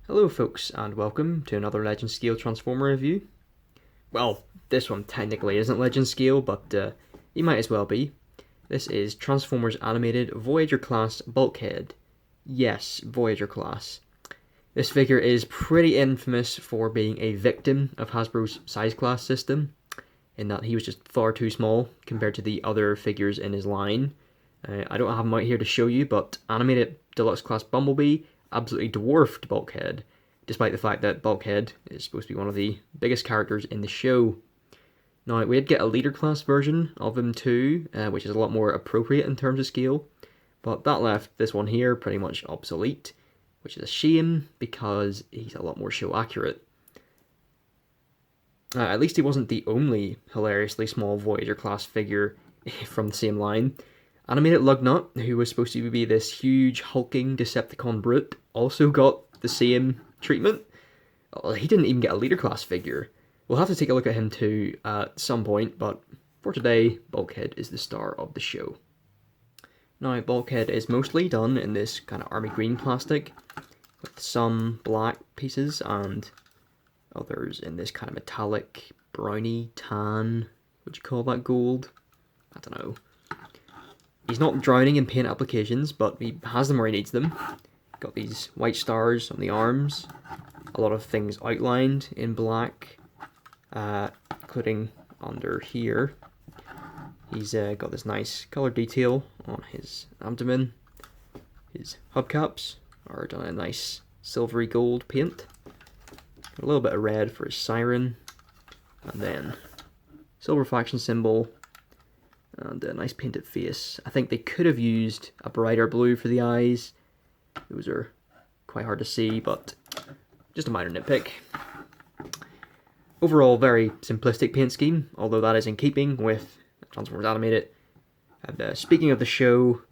Hello folks and welcome to another Legend Scale Transformer review. Well, this one technically isn't Legend Scale, but you might as well be. This is Transformers Animated Voyager Class Bulkhead. Yes, Voyager Class. This figure is pretty infamous for being a victim of Hasbro's size class system, in that he was just far too small compared to the other figures in his line. I don't have him out here to show you, but Animated Deluxe Class Bumblebee absolutely dwarfed Bulkhead, despite the fact that Bulkhead is supposed to be one of the biggest characters in the show. Now, we did get a leader class version of him too, which is a lot more appropriate in terms of scale, but that left this one here pretty much obsolete, which is a shame because he's a lot more show accurate. At least he wasn't the only hilariously small Voyager class figure from the same line. Animated Lugnut, who was supposed to be this huge hulking Decepticon brute, also got the same treatment. He didn't even get a leader class figure. We'll have to take a look at him too at some point, but for today, Bulkhead is the star of the show. Now, Bulkhead is mostly done in this kind of army green plastic, with some black pieces and others in this kind of metallic browny tan. Would you call that gold? I don't know. He's not drowning in paint applications, but he has them where he needs them. Got these white stars on the arms, a lot of things outlined in black, including under here. He's got this nice colour detail on his abdomen. His hubcaps are done in nice silvery gold paint. A little bit of red for his siren, and then silver faction symbol, and a nice painted face. I think they could have used a brighter blue for the eyes. Those are quite hard to see, but just a minor nitpick. Overall, very simplistic paint scheme, although that is in keeping with Transformers Animated. And speaking of the show,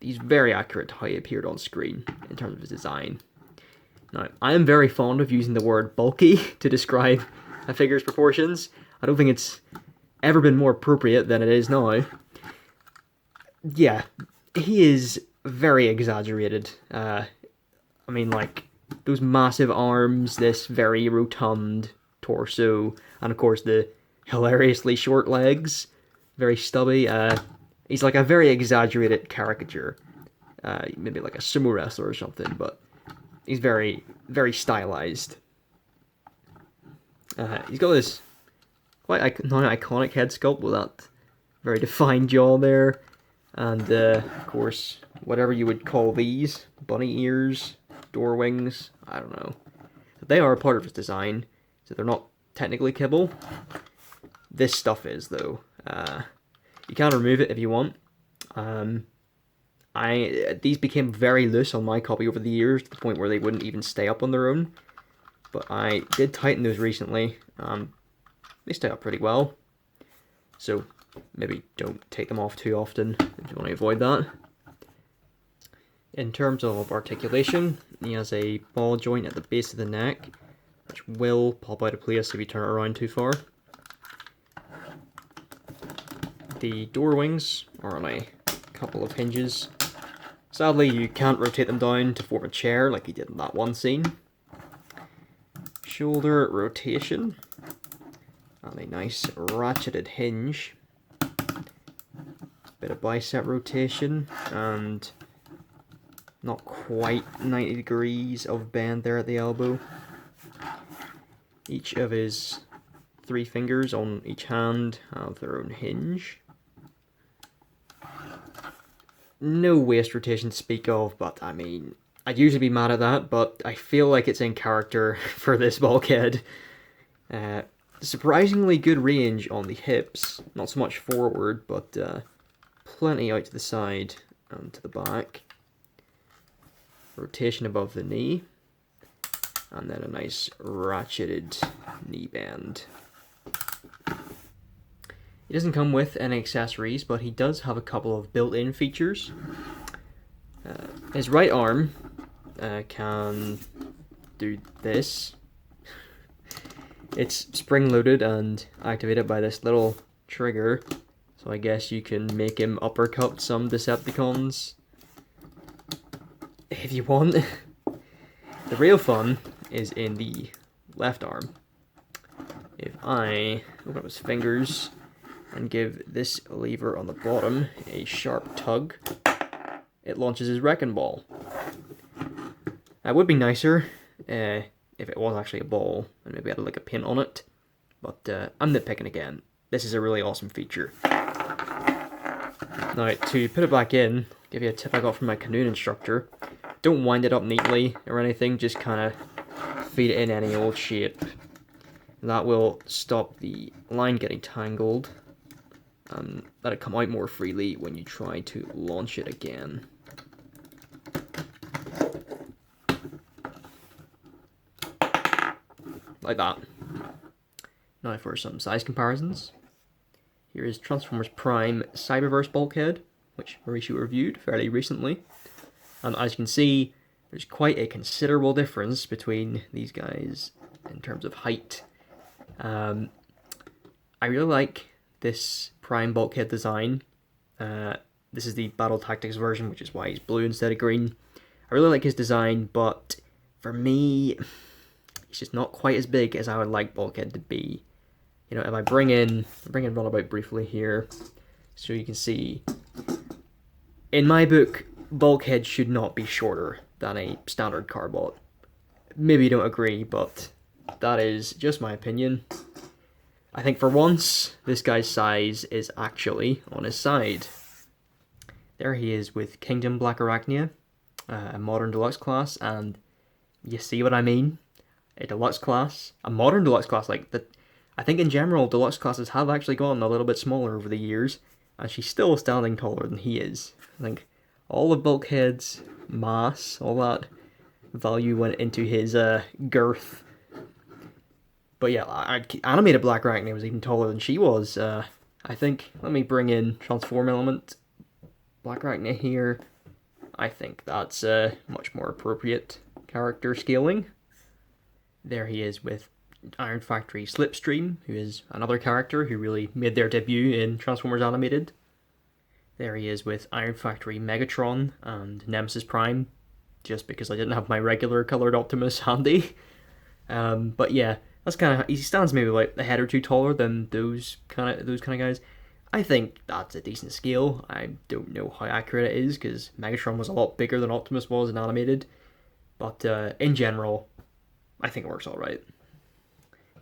he's very accurate to how he appeared on screen in terms of his design. Now, I am very fond of using the word bulky to describe a figure's proportions. I don't think it's ever been more appropriate than it is now. Yeah, he is very exaggerated. I mean, like, those massive arms, this very rotund torso, and of course the hilariously short legs, very stubby. He's like a very exaggerated caricature. Maybe like a sumo wrestler or something, but he's very, very stylized. He's got this quite non-iconic head sculpt with that very defined jaw there, and of course, whatever you would call these, bunny ears, door wings, I don't know. They are a part of his design, so they're not technically kibble. This stuff is, though. You can remove it if you want. These became very loose on my copy over the years, to the point where they wouldn't even stay up on their own. But I did tighten those recently. They stay up pretty well. So maybe don't take them off too often if you want to avoid that. In terms of articulation, he has a ball joint at the base of the neck, which will pop out of place if you turn it around too far. The door wings are on a couple of hinges. Sadly, you can't rotate them down to form a chair like he did in that one scene. Shoulder rotation, and a nice ratcheted hinge. Bit of bicep rotation, and not quite 90 degrees of bend there at the elbow. Each of his 3 fingers on each hand have their own hinge. No waist rotation to speak of, but I mean, I'd usually be mad at that, but I feel like it's in character for this bulkhead. Surprisingly good range on the hips, not so much forward, but plenty out to the side and to the back. Rotation above the knee, and then a nice ratcheted knee bend. He doesn't come with any accessories, but he does have a couple of built-in features. His right arm can do this. It's spring-loaded and activated by this little trigger, so I guess you can make him uppercut some Decepticons if you want. The real fun is in the left arm. If I open up his fingers and give this lever on the bottom a sharp tug, it launches his wrecking ball. It would be nicer if it was actually a ball and maybe had like a pin on it, but I'm nitpicking again. This is a really awesome feature. Now, to put it back in, I'll give you a tip I got from my canoeing instructor. Don't wind it up neatly or anything, just kind of feed it in any old shape. That will stop the line getting tangled and let it come out more freely when you try to launch it again. Like that. Now for some size comparisons. Here is Transformers Prime Cyberverse Bulkhead, which Mauricio reviewed fairly recently. And as you can see, there's quite a considerable difference between these guys in terms of height. I really like this Prime Bulkhead design. This is the Battle Tactics version, which is why he's blue instead of green. I really like his design, but for me, he's just not quite as big as I would like Bulkhead to be. You know, if I bring in Runabout briefly here, so you can see, in my book, Bulkhead should not be shorter than a standard Carbot. Maybe you don't agree, but that is just my opinion. I think for once, this guy's size is actually on his side. There he is with Kingdom Black Arachnia, a modern deluxe class, and you see what I mean? A deluxe class, a modern deluxe class, like the. I think in general, deluxe classes have actually gotten a little bit smaller over the years, and she's still standing taller than he is. I think all of Bulkhead's mass, all that value went into his girth. But yeah, animated Black Arachnia was even taller than she was. I think, let me bring in Transform Element Black Arachnia here. I think that's much more appropriate character scaling. There he is with Iron Factory Slipstream, who is another character who really made their debut in Transformers Animated. There he is with Iron Factory Megatron and Nemesis Prime, just because I didn't have my regular colored Optimus handy. But yeah, that's kind of, he stands maybe like a head or two taller than those kind of guys. I think that's a decent scale. I don't know how accurate it is because Megatron was a lot bigger than Optimus was in Animated, but in general, I think it works all right.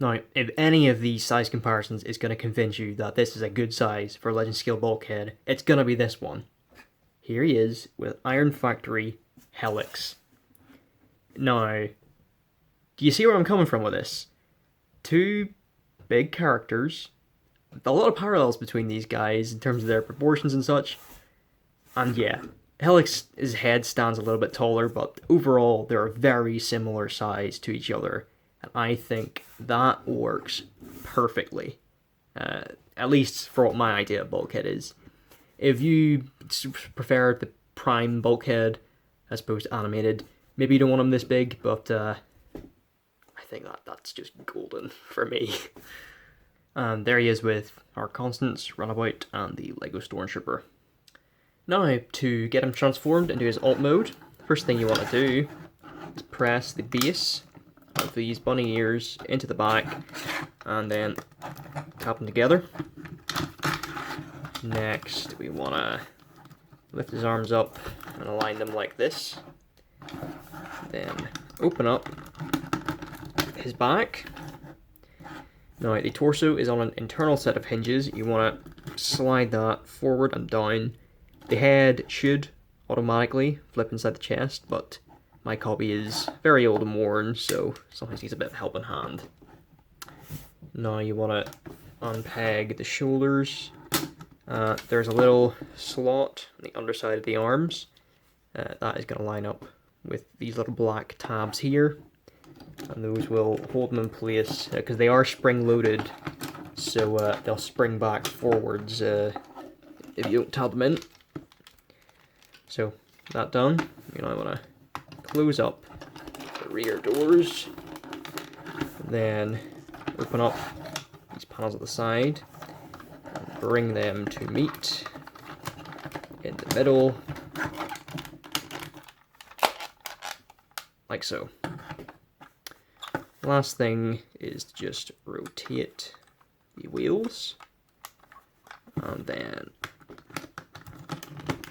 Now, if any of these size comparisons is going to convince you that this is a good size for Legend Scale Bulkhead, it's going to be this one. Here he is with Iron Factory Helix. Now, do you see where I'm coming from with this? Two big characters, a lot of parallels between these guys in terms of their proportions and such. And yeah, Helix's head stands a little bit taller, but overall they're a very similar size to each other. And I think that works perfectly, at least for what my idea of Bulkhead is. If you prefer the Prime Bulkhead as opposed to Animated, maybe you don't want him this big, but I think that's just golden for me. And there he is with our Constance, Runabout, and the Lego Stormtrooper. Now, to get him transformed into his alt mode, first thing you want to do is press the base of these bunny ears into the back and then tap them together. Next, we want to lift his arms up and align them like this. Then open up his back. Now, the torso is on an internal set of hinges. You want to slide that forward and down. The head should automatically flip inside the chest, but my copy is very old and worn, so sometimes needs a bit of help in hand. Now you want to unpeg the shoulders. There's a little slot on the underside of the arms. That is going to line up with these little black tabs here. And those will hold them in place, because they are spring-loaded, so they'll spring back forwards if you don't tab them in. So, that done, you know, I want to close up the rear doors, then open up these panels at the side, and bring them to meet in the middle, like so. The last thing is to just rotate the wheels and then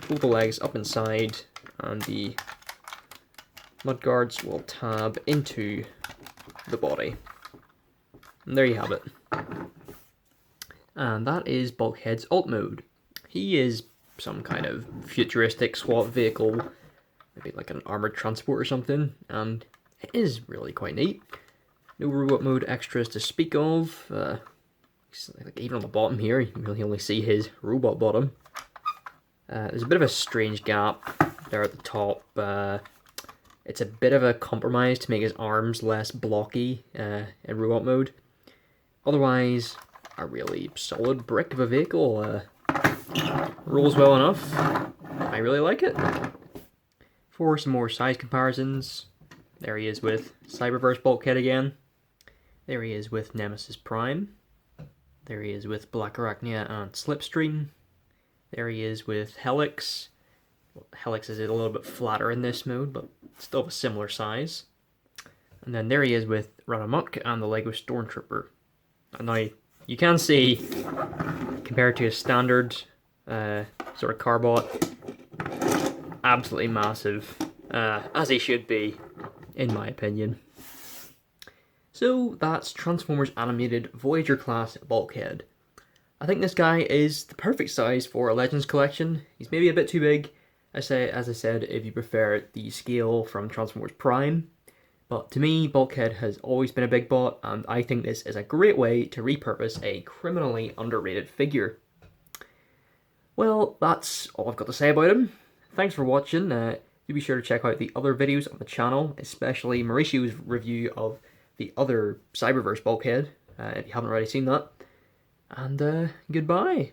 pull the legs up inside, and the mudguards will tab into the body. And there you have it. And that is Bulkhead's alt mode. He is some kind of futuristic SWAT vehicle, maybe like an armored transport or something, and it is really quite neat. No robot mode extras to speak of. Like even on the bottom here, you can really only see his robot bottom. There's a bit of a strange gap there at the top. It's a bit of a compromise to make his arms less blocky in robot mode. Otherwise, a really solid brick of a vehicle. Rolls well enough. I really like it. For some more size comparisons, there he is with Cyberverse Bulkhead again. There he is with Nemesis Prime. There he is with Black Arachnia and Slipstream. There he is with Helix. Well, Helix is a little bit flatter in this mode, but still of a similar size. And then there he is with Run Amok and the Lego Stormtrooper. And now you can see, compared to a standard sort of carbot, absolutely massive, as he should be, in my opinion. So that's Transformers Animated Voyager class Bulkhead. I think this guy is the perfect size for a Legends collection. He's maybe a bit too big, as I said, if you prefer the scale from Transformers Prime. But to me, Bulkhead has always been a big bot, and I think this is a great way to repurpose a criminally underrated figure. Well, that's all I've got to say about him. Thanks for watching. Do be sure to check out the other videos on the channel, especially Mauricio's review of the other Cyberverse Bulkhead, if you haven't already seen that. And goodbye.